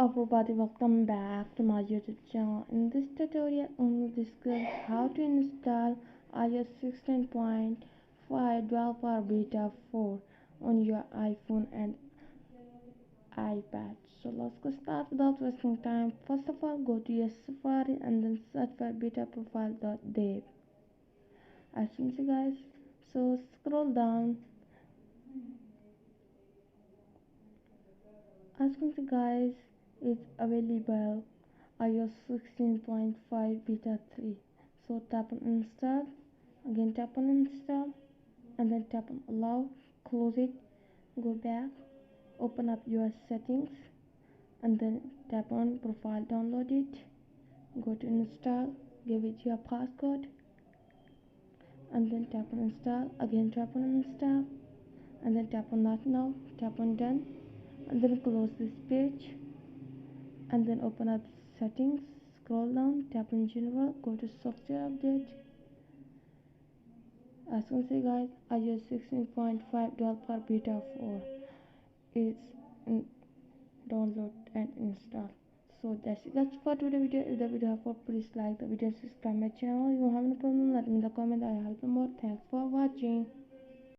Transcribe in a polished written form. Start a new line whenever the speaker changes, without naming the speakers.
Everybody, welcome back to my YouTube channel. In this tutorial, I will discuss how to install iOS 16.5 developer beta 4 on your iPhone and iPad. So let's get started without wasting time. First of all, go to your Safari and then search for betaprofile.dev. As you can see, guys, so scroll down. As you can see, guys, it's available iOS 16.5 beta 3. So tap on install, again tap on install, and then tap on allow, close it, go back, open up your settings, and then tap on profile, download it, go to install, give it your passcode, and then tap on install, again tap on install, and then tap on not now, tap on done, and then close this page, and then open up settings, scroll down, tap on general, go to software update. As you can see, guys, iOS 16.5 developer beta 4 is in download and install. So that's for today video. If the video helpful, please like the video, subscribe my channel. If you have any problem, let me in the comment. I help you more. Thanks for watching.